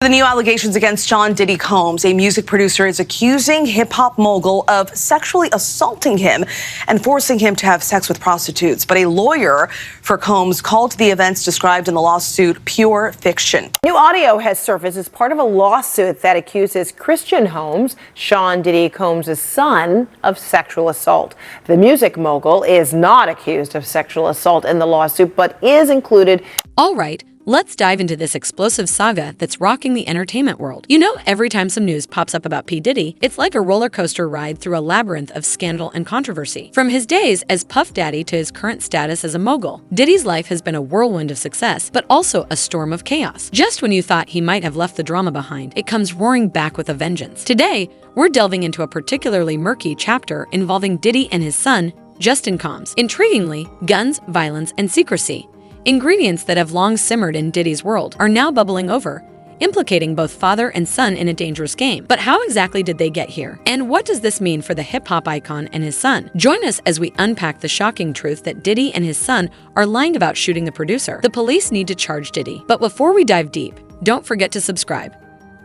The new allegations against John Diddy Combs, a music producer, is accusing hip-hop mogul of sexually assaulting him and forcing him to have sex with prostitutes. But a lawyer for Combs called the events described in the lawsuit pure fiction. New audio has surfaced as part of a lawsuit that accuses Christian Holmes, Sean Diddy Combs' son, of sexual assault. The music mogul is not accused of sexual assault in the lawsuit, but is included. All right. Let's dive into this explosive saga that's rocking the entertainment world. You know, every time some news pops up about P. Diddy, it's like a roller coaster ride through a labyrinth of scandal and controversy. From his days as Puff Daddy to his current status as a mogul, Diddy's life has been a whirlwind of success, but also a storm of chaos. Just when you thought he might have left the drama behind, it comes roaring back with a vengeance. Today, we're delving into a particularly murky chapter involving Diddy and his son, Justin Combs. Intriguingly, guns, violence, and secrecy, ingredients that have long simmered in Diddy's world, are now bubbling over, implicating both father and son in a dangerous game. But how exactly did they get here? And what does this mean for the hip-hop icon and his son? Join us as we unpack the shocking truth that Diddy and his son are lying about shooting the producer. The police need to charge Diddy. But before we dive deep, don't forget to subscribe.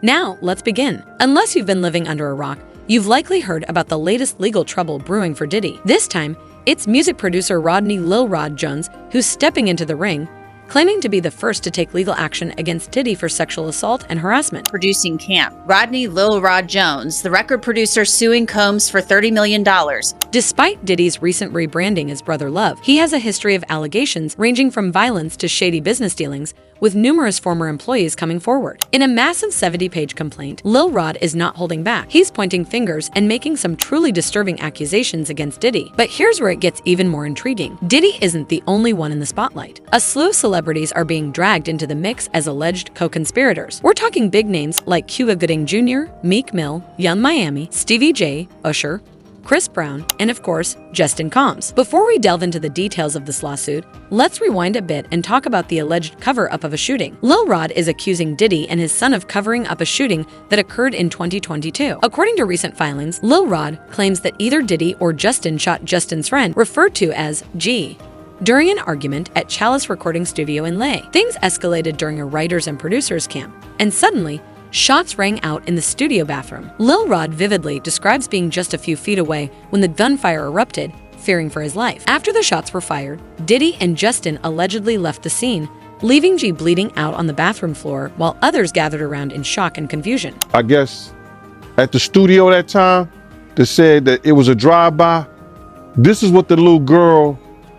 Now, let's begin. Unless you've been living under a rock, you've likely heard about the latest legal trouble brewing for Diddy. This time, it's music producer Rodney Lil Rod Jones who's stepping into the ring, claiming to be the first to take legal action against Diddy for sexual assault and harassment. Producing camp. Rodney Lil Rod Jones, the record producer suing Combs for $30 million. Despite Diddy's recent rebranding as Brother Love, he has a history of allegations ranging from violence to shady business dealings, with numerous former employees coming forward. In a massive 70-page complaint, Lil Rod is not holding back. He's pointing fingers and making some truly disturbing accusations against Diddy. But here's where it gets even more intriguing. Diddy isn't the only one in the spotlight. A slew of celebrities are being dragged into the mix as alleged co-conspirators. We're talking big names like Cuba Gooding Jr., Meek Mill, Young Miami, Stevie J, Usher, Chris Brown, and of course, Justin Combs. Before we delve into the details of this lawsuit, let's rewind a bit and talk about the alleged cover-up of a shooting. Lil Rod is accusing Diddy and his son of covering up a shooting that occurred in 2022. According to recent filings, Lil Rod claims that either Diddy or Justin shot Justin's friend, referred to as G, during an argument at Chalice Recording Studio in LA. Things escalated during a writers and producers camp, and suddenly, shots rang out in the studio bathroom. Lil Rod vividly describes being just a few feet away when the gunfire erupted, fearing for his life. After the shots were fired, Diddy and Justin allegedly left the scene, leaving G bleeding out on the bathroom floor while others gathered around in shock and confusion. I guess at the studio that time, they said that it was a drive-by. This is what the little girl,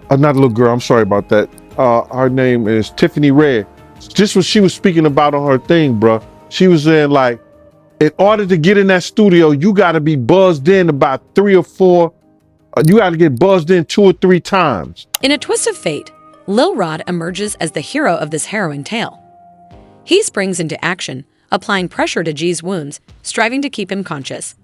not little girl, I'm sorry about that. Her name is Tiffany Red. This was she was speaking about on her thing, bruh. She was saying, like, in order to get in that studio, you got to be buzzed in about 3 or 4. You got to get buzzed in 2 or 3 times. In a twist of fate, Lil Rod emerges as the hero of this harrowing tale. He springs into action, applying pressure to G's wounds, striving to keep him conscious.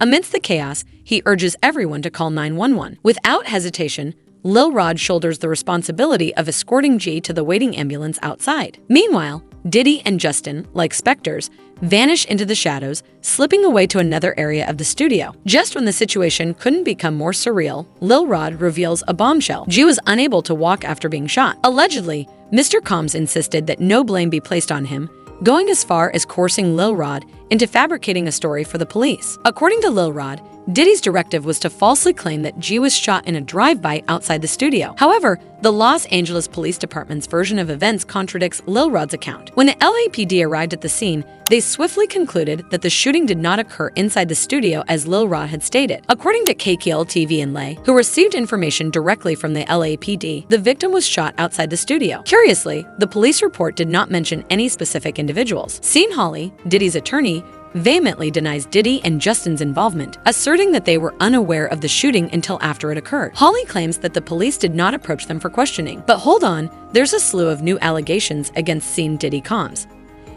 Amidst the chaos, he urges everyone to call 911. Without hesitation, Lil Rod shoulders the responsibility of escorting G to the waiting ambulance outside. Meanwhile, Diddy and Justin, like specters, vanish into the shadows, slipping away to another area of the studio. Just when the situation couldn't become more surreal, Lil Rod reveals a bombshell. G was unable to walk after being shot. Allegedly, Mr. Combs insisted that no blame be placed on him, going as far as coercing Lil Rod into fabricating a story for the police. According to Lil Rod, Diddy's directive was to falsely claim that G was shot in a drive-by outside the studio. However, the Los Angeles Police Department's version of events contradicts Lil Rod's account. When the LAPD arrived at the scene, they swiftly concluded that the shooting did not occur inside the studio as Lil Rod had stated. According to KKL-TV in LA, who received information directly from the LAPD, the victim was shot outside the studio. Curiously, the police report did not mention any specific individuals. Scene Holly, Diddy's attorney, vehemently denies Diddy and Justin's involvement, asserting that they were unaware of the shooting until after it occurred. Holly claims that the police did not approach them for questioning. But hold on, there's a slew of new allegations against scene Diddy Combs.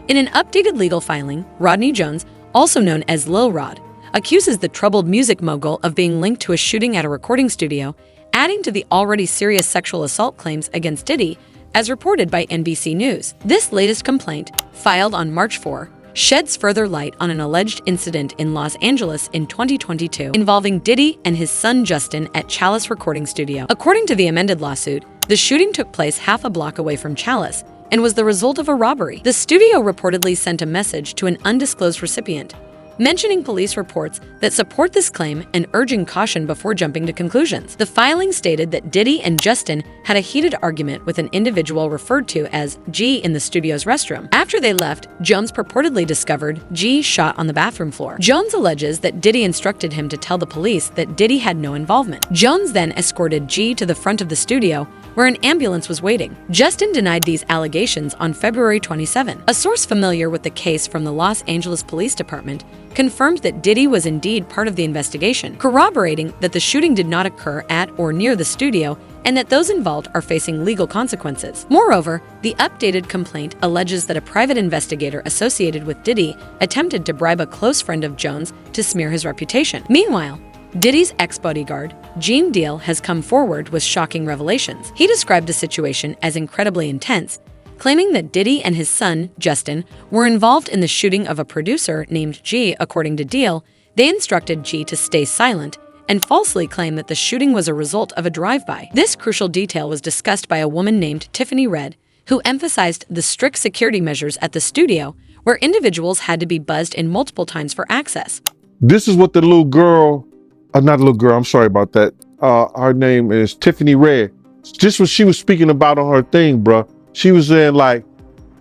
In an updated legal filing, Rodney Jones, also known as Lil Rod, accuses the troubled music mogul of being linked to a shooting at a recording studio, adding to the already serious sexual assault claims against Diddy, as reported by NBC News. This latest complaint, filed on March 4, sheds further light on an alleged incident in Los Angeles in 2022 involving Diddy and his son Justin at Chalice Recording Studio. According to the amended lawsuit, the shooting took place half a block away from Chalice and was the result of a robbery. The studio reportedly sent a message to an undisclosed recipient, mentioning police reports that support this claim and urging caution before jumping to conclusions. The filing stated that Diddy and Justin had a heated argument with an individual referred to as G in the studio's restroom. After they left, Jones purportedly discovered G shot on the bathroom floor. Jones alleges that Diddy instructed him to tell the police that Diddy had no involvement. Jones then escorted G to the front of the studio, where an ambulance was waiting. Justin denied these allegations on February 27. A source familiar with the case from the Los Angeles Police Department confirmed that Diddy was indeed part of the investigation, corroborating that the shooting did not occur at or near the studio and that those involved are facing legal consequences. Moreover, the updated complaint alleges that a private investigator associated with Diddy attempted to bribe a close friend of Jones to smear his reputation. Meanwhile, Diddy's ex-bodyguard, Gene Deal, has come forward with shocking revelations. He described the situation as incredibly intense, claiming that Diddy and his son, Justin, were involved in the shooting of a producer named G. According to Deal, they instructed G to stay silent and falsely claimed that the shooting was a result of a drive-by. This crucial detail was discussed by a woman named Tiffany Red, who emphasized the strict security measures at the studio, where individuals had to be buzzed in multiple times for access. This is what the little girl, not a little girl, I'm sorry about that. Her name is Tiffany Red. Just what she was speaking about on her thing, bruh. She was saying, like,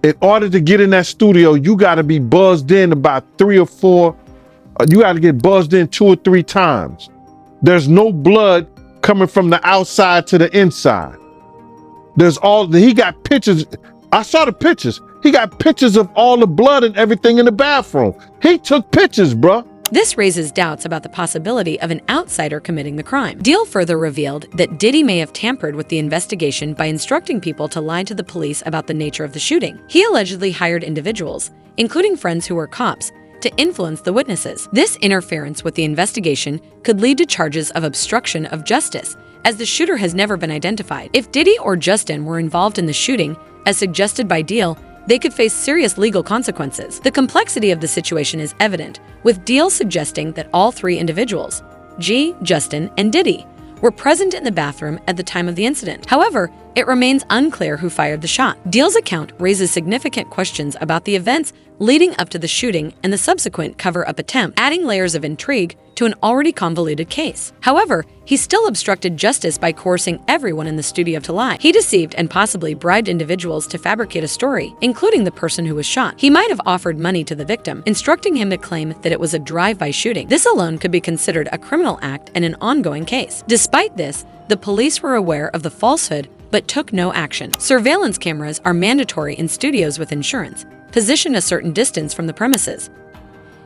in order to get in that studio, you got to be buzzed in about 3 or 4. You got to get buzzed in 2 or 3 times. There's no blood coming from the outside to the inside. He got pictures. I saw the pictures. He got pictures of all the blood and everything in the bathroom. He took pictures, bruh. This raises doubts about the possibility of an outsider committing the crime. Deal further revealed that Diddy may have tampered with the investigation by instructing people to lie to the police about the nature of the shooting. He allegedly hired individuals, including friends who were cops, to influence the witnesses. This interference with the investigation could lead to charges of obstruction of justice, as the shooter has never been identified. If Diddy or Justin were involved in the shooting, as suggested by Deal, they could face serious legal consequences. The complexity of the situation is evident, with Deal suggesting that all 3 individuals, G, Justin, and Diddy, were present in the bathroom at the time of the incident. However, it remains unclear who fired the shot. Deal's account raises significant questions about the events leading up to the shooting and the subsequent cover-up attempt, adding layers of intrigue to an already convoluted case. However, he still obstructed justice by coercing everyone in the studio to lie. He deceived and possibly bribed individuals to fabricate a story, including the person who was shot. He might have offered money to the victim, instructing him to claim that it was a drive-by shooting. This alone could be considered a criminal act and an ongoing case. Despite this, the police were aware of the falsehood but took no action. Surveillance cameras are mandatory in studios with insurance, positioned a certain distance from the premises.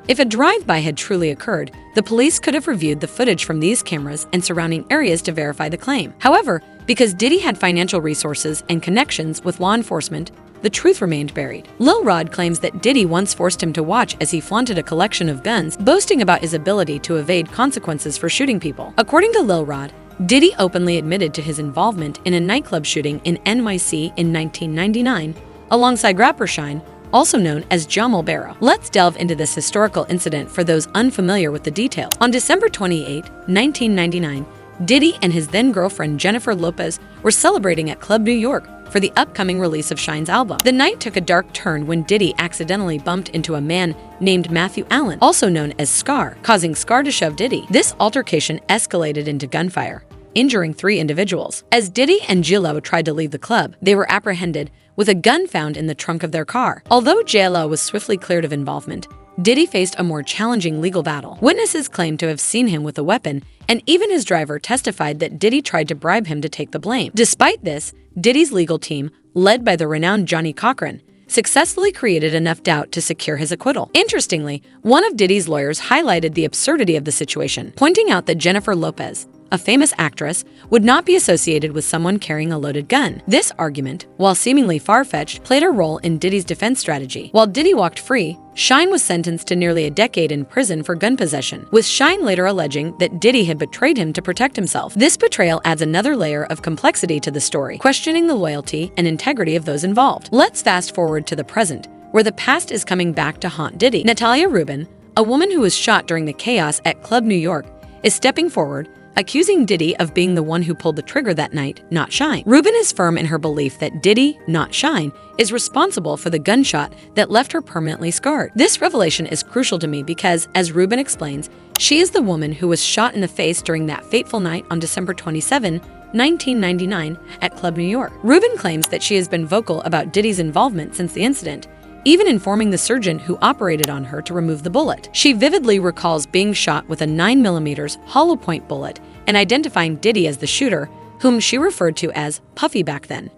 If a drive-by had truly occurred, the police could have reviewed the footage from these cameras and surrounding areas to verify the claim. However, because Diddy had financial resources and connections with law enforcement, the truth remained buried. Lil Rod claims that Diddy once forced him to watch as he flaunted a collection of guns, boasting about his ability to evade consequences for shooting people. According to Lil Rod, Diddy openly admitted to his involvement in a nightclub shooting in NYC in 1999, alongside rapper Shine, also known as Jamal Barrow. Let's delve into this historical incident for those unfamiliar with the details. On December 28, 1999, Diddy and his then-girlfriend Jennifer Lopez were celebrating at Club New York for the upcoming release of Shine's album. The night took a dark turn when Diddy accidentally bumped into a man named Matthew Allen, also known as Scar, causing Scar to shove Diddy. This altercation escalated into gunfire, injuring 3 individuals. As Diddy and J-Lo tried to leave the club, they were apprehended with a gun found in the trunk of their car. Although J-Lo was swiftly cleared of involvement, Diddy faced a more challenging legal battle. Witnesses claimed to have seen him with a weapon, and even his driver testified that Diddy tried to bribe him to take the blame. Despite this, Diddy's legal team, led by the renowned Johnny Cochran, successfully created enough doubt to secure his acquittal. Interestingly, one of Diddy's lawyers highlighted the absurdity of the situation, pointing out that Jennifer Lopez, a famous actress, would not be associated with someone carrying a loaded gun. This argument, while seemingly far-fetched, played a role in Diddy's defense strategy. While Diddy walked free, Shine was sentenced to nearly a decade in prison for gun possession, with Shine later alleging that Diddy had betrayed him to protect himself. This betrayal adds another layer of complexity to the story, questioning the loyalty and integrity of those involved. Let's fast forward to the present, where the past is coming back to haunt Diddy. Natalya Ruben, a woman who was shot during the chaos at Club New York, is stepping forward, accusing Diddy of being the one who pulled the trigger that night, not Shine. Ruben is firm in her belief that Diddy, not Shine, is responsible for the gunshot that left her permanently scarred. This revelation is crucial to me because, as Ruben explains, she is the woman who was shot in the face during that fateful night on December 27, 1999, at Club New York. Ruben claims that she has been vocal about Diddy's involvement since the incident, even informing the surgeon who operated on her to remove the bullet. She vividly recalls being shot with a 9mm hollow point bullet and identifying Diddy as the shooter, whom she referred to as Puffy back then.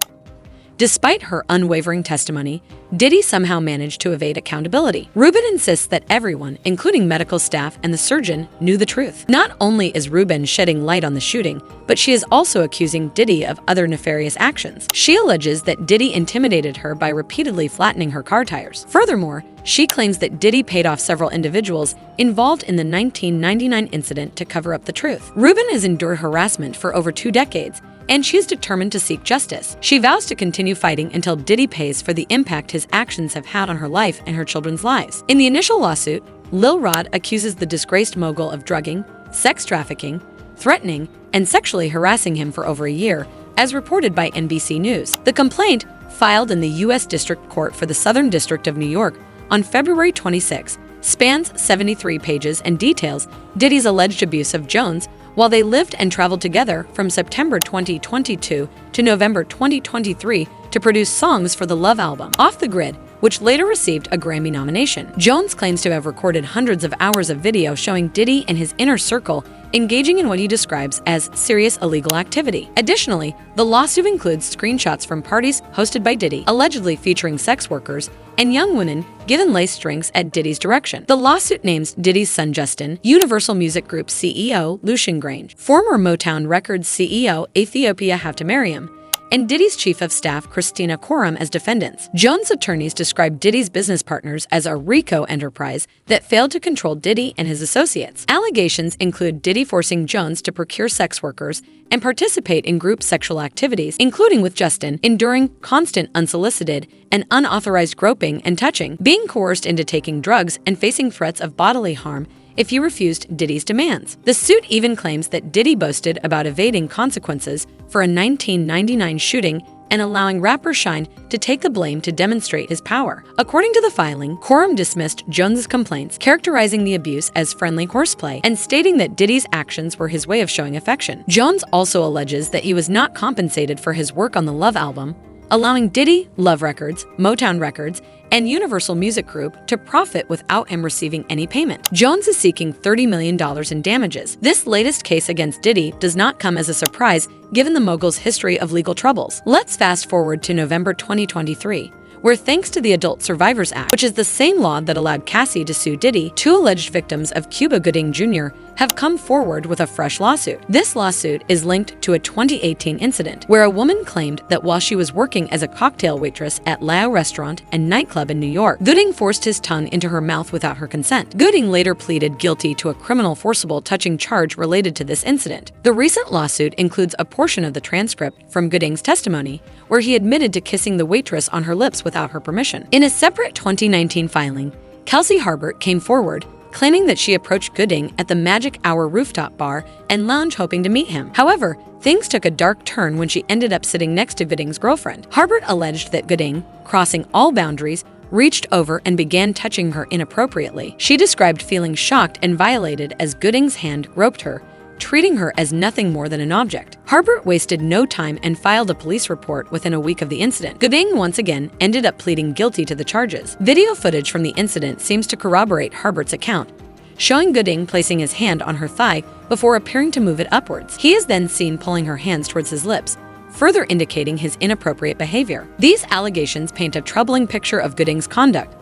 Despite her unwavering testimony, Diddy somehow managed to evade accountability. Ruben insists that everyone, including medical staff and the surgeon, knew the truth. Not only is Ruben shedding light on the shooting, but she is also accusing Diddy of other nefarious actions. She alleges that Diddy intimidated her by repeatedly flattening her car tires. Furthermore, she claims that Diddy paid off several individuals involved in the 1999 incident to cover up the truth. Ruben has endured harassment for over 2 decades, and she is determined to seek justice. She vows to continue fighting until Diddy pays for the impact his actions have had on her life and her children's lives. In the initial lawsuit, Lil Rod accuses the disgraced mogul of drugging, sex trafficking, threatening, and sexually harassing him for over a year, as reported by NBC News. The complaint, filed in the U.S. District Court for the Southern District of New York on February 26, spans 73 pages and details Diddy's alleged abuse of Jones while they lived and traveled together from September 2022 to November 2023 to produce songs for the Love album, Off the Grid, which later received a Grammy nomination. Jones claims to have recorded hundreds of hours of video showing Diddy and his inner circle engaging in what he describes as serious illegal activity. Additionally, the lawsuit includes screenshots from parties hosted by Diddy, allegedly featuring sex workers and young women given laced drinks at Diddy's direction. The lawsuit names Diddy's son Justin, Universal Music Group CEO Lucian Grange, former Motown Records CEO Ethiopia Haftamariam, and Diddy's chief of staff Christina Koram as defendants. Jones' attorneys described Diddy's business partners as a RICO enterprise that failed to control Diddy and his associates. Allegations include Diddy forcing Jones to procure sex workers and participate in group sexual activities, including with Justin, enduring constant unsolicited and unauthorized groping and touching, being coerced into taking drugs, and facing threats of bodily harm if he refused Diddy's demands. The suit even claims that Diddy boasted about evading consequences for a 1999 shooting and allowing rapper Shine to take the blame to demonstrate his power. According to the filing, Koram dismissed Jones's complaints, characterizing the abuse as friendly horseplay and stating that Diddy's actions were his way of showing affection. Jones also alleges that he was not compensated for his work on the Love album, allowing Diddy, Love Records, Motown Records, and Universal Music Group to profit without him receiving any payment. Jones is seeking $30 million in damages. This latest case against Diddy does not come as a surprise given the mogul's history of legal troubles. Let's fast forward to November 2023, where thanks to the Adult Survivors Act, which is the same law that allowed Cassie to sue Diddy, 2 alleged victims of Cuba Gooding Jr. have come forward with a fresh lawsuit. This lawsuit is linked to a 2018 incident where a woman claimed that while she was working as a cocktail waitress at Lao Restaurant and Nightclub in New York, Gooding forced his tongue into her mouth without her consent. Gooding later pleaded guilty to a criminal forcible touching charge related to this incident. The recent lawsuit includes a portion of the transcript from Gooding's testimony, where he admitted to kissing the waitress on her lips without her permission. In a separate 2019 filing, Kelsey Harbert came forward, claiming that she approached Gooding at the Magic Hour rooftop bar and lounge hoping to meet him. However, things took a dark turn when she ended up sitting next to Gooding's girlfriend. Harbert alleged that Gooding, crossing all boundaries, reached over and began touching her inappropriately. She described feeling shocked and violated as Gooding's hand groped her, treating her as nothing more than an object. Harbert wasted no time and filed a police report within a week of the incident. Gooding once again ended up pleading guilty to the charges. Video footage from the incident seems to corroborate Harbert's account, showing Gooding placing his hand on her thigh before appearing to move it upwards. He is then seen pulling her hands towards his lips, further indicating his inappropriate behavior. These allegations paint a troubling picture of Gooding's conduct,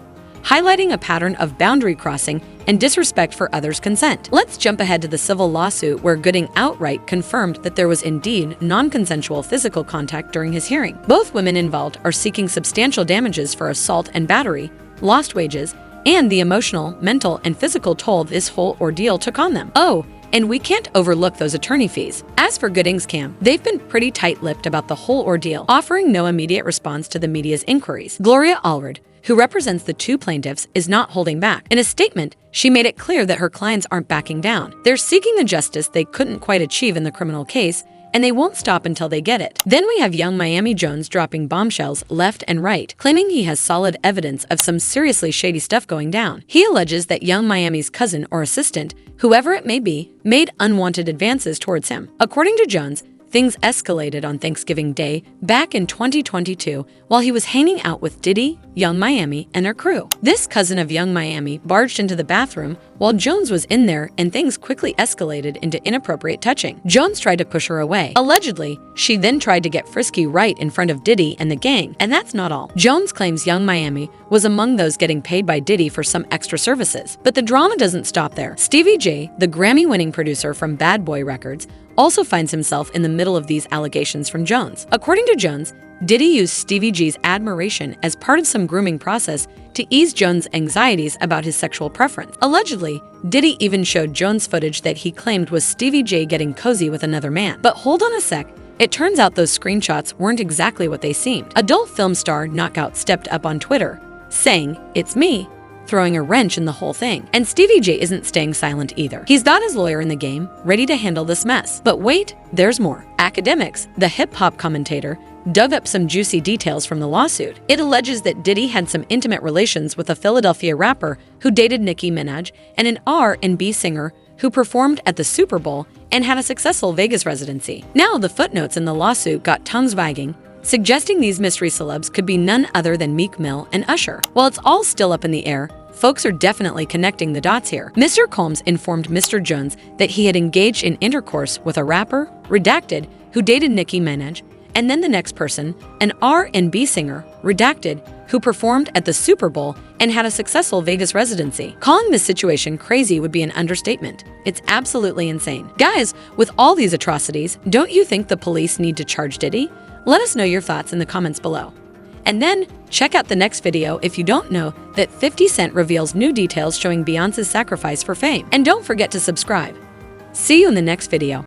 highlighting a pattern of boundary crossing and disrespect for others' consent. Let's jump ahead to the civil lawsuit where Gooding outright confirmed that there was indeed non-consensual physical contact during his hearing. Both women involved are seeking substantial damages for assault and battery, lost wages, and the emotional, mental, and physical toll this whole ordeal took on them. Oh, And we can't overlook those attorney fees. As for Gooding's camp, they've been pretty tight-lipped about the whole ordeal, offering no immediate response to the media's inquiries. Gloria Allred, who represents the two plaintiffs, is not holding back. In a statement, she made it clear that her clients aren't backing down. They're seeking the justice they couldn't quite achieve in the criminal case, and they won't stop until they get it. Then we have young Miami Jones dropping bombshells left and right, claiming he has solid evidence of some seriously shady stuff going down. He alleges that young Miami's cousin or assistant, whoever it may be, made unwanted advances towards him. According to Jones, things escalated on Thanksgiving Day back in 2022 while he was hanging out with Diddy, Young Miami, and her crew. This cousin of Young Miami barged into the bathroom while Jones was in there, and things quickly escalated into inappropriate touching. Jones tried to push her away. Allegedly, she then tried to get frisky right in front of Diddy and the gang, and that's not all. Jones claims Young Miami was among those getting paid by Diddy for some extra services. But the drama doesn't stop there. Stevie J, the Grammy-winning producer from Bad Boy Records, also finds himself in the middle of these allegations from Jones. According to Jones, Diddy used Stevie G's admiration as part of some grooming process to ease Jones' anxieties about his sexual preference. Allegedly, Diddy even showed Jones footage that he claimed was Stevie J getting cozy with another man. But hold on a sec, it turns out those screenshots weren't exactly what they seemed. Adult film star Knockout stepped up on Twitter, saying, "It's me," throwing a wrench in the whole thing. And Stevie J isn't staying silent either. He's got his lawyer in the game, ready to handle this mess. But wait, there's more. Academics, the hip-hop commentator, dug up some juicy details from the lawsuit. It alleges that Diddy had some intimate relations with a Philadelphia rapper who dated Nicki Minaj and an R&B singer who performed at the Super Bowl and had a successful Vegas residency. Now, the footnotes in the lawsuit got tongues wagging, suggesting these mystery celebs could be none other than Meek Mill and Usher. While it's all still up in the air, folks are definitely connecting the dots here. Mr. Combs informed Mr. Jones that he had engaged in intercourse with a rapper, Redacted, who dated Nicki Minaj, and then the next person, an R&B singer, Redacted, who performed at the Super Bowl and had a successful Vegas residency. Calling this situation crazy would be an understatement. It's absolutely insane. Guys, with all these atrocities, don't you think the police need to charge Diddy? Let us know your thoughts in the comments below. And then, check out the next video if you don't know that 50 Cent reveals new details showing Beyonce's sacrifice for fame. And don't forget to subscribe. See you in the next video.